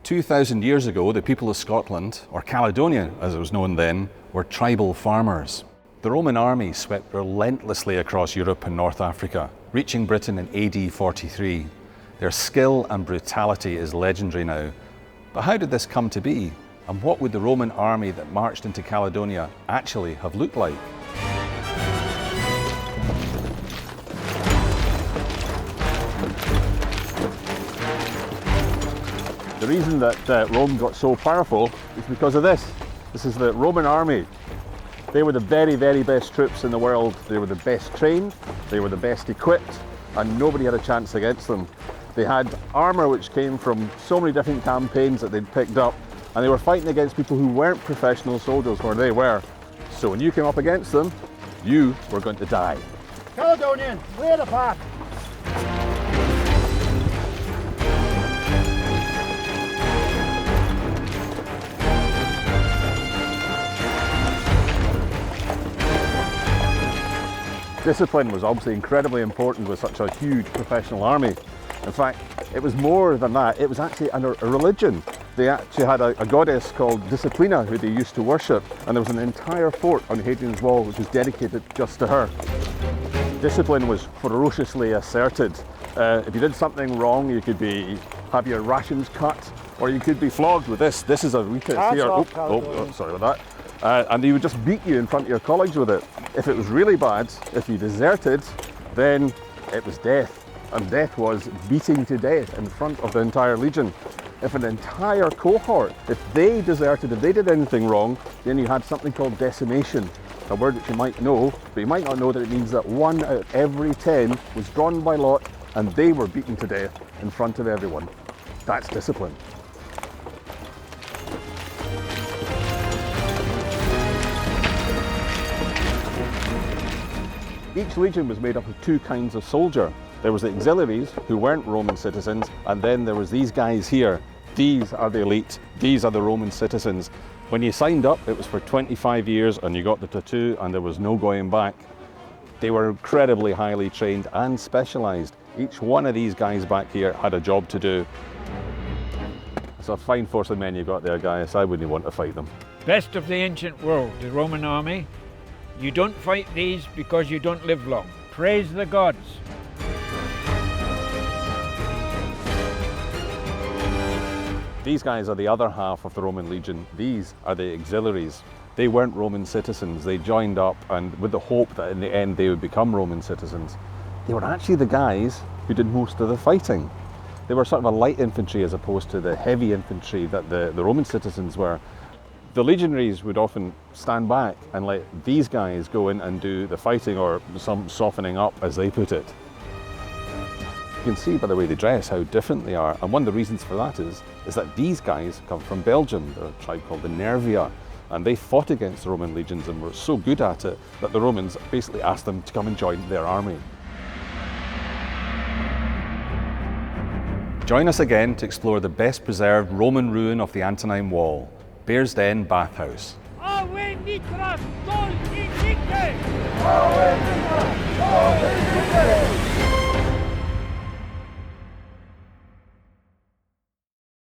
2,000 years ago, the people of Scotland, or Caledonia as it was known then, were tribal farmers. The Roman army swept relentlessly across Europe and North Africa, reaching Britain in AD 43. Their skill and brutality is legendary now. But how did this come to be? And what would the Roman army that marched into Caledonia actually have looked like? The reason that Rome got so powerful is because of this. This is the Roman army. They were the very, very best troops in the world. They were the best trained, they were the best equipped, and nobody had a chance against them. They had armour which came from so many different campaigns that they'd picked up, and they were fighting against people who weren't professional soldiers where they were. So when you came up against them, you were going to die. Caledonian, clear the path! Discipline was obviously incredibly important with such a huge professional army. In fact, it was more than that, it was actually a religion. They actually had a goddess called Disciplina who they used to worship, and there was an entire fort on Hadrian's Wall which was dedicated just to her. Discipline was ferociously asserted. If you did something wrong, you could have your rations cut, or you could be flogged with this. This is a weakness here. Sorry about that. And they would just beat you in front of your college with it. If it was really bad, if you deserted, then it was death. And death was beating to death in front of the entire legion. If an entire cohort, if they deserted, if they did anything wrong, then you had something called decimation, a word which you might know, but you might not know that it means that 1 out of every 10 was drawn by lot and they were beaten to death in front of everyone. That's discipline. Each legion was made up of two kinds of soldier. There was the auxiliaries, who weren't Roman citizens, and then there was these guys here. These are the elite, these are the Roman citizens. When you signed up, it was for 25 years and you got the tattoo and there was no going back. They were incredibly highly trained and specialised. Each one of these guys back here had a job to do. It's a fine force of men you've got there, guys. I wouldn't want to fight them. Best of the ancient world, the Roman army. You don't fight these because you don't live long. Praise the gods. These guys are the other half of the Roman legion. These are the auxiliaries. They weren't Roman citizens. They joined up and with the hope that in the end they would become Roman citizens. They were actually the guys who did most of the fighting. They were sort of a light infantry as opposed to the heavy infantry that the Roman citizens were. The legionaries would often stand back and let these guys go in and do the fighting, or some softening up, as they put it. You can see by the way they dress how different they are, and one of the reasons for that is that these guys come from Belgium. They're a tribe called the Nervii, and they fought against the Roman legions and were so good at it that the Romans basically asked them to come and join their army. Join us again to explore the best preserved Roman ruin of the Antonine Wall, Bearsden Bathhouse. Ave Mitra, Sol in Nicte! Ave Mitra, Sol in Nicte!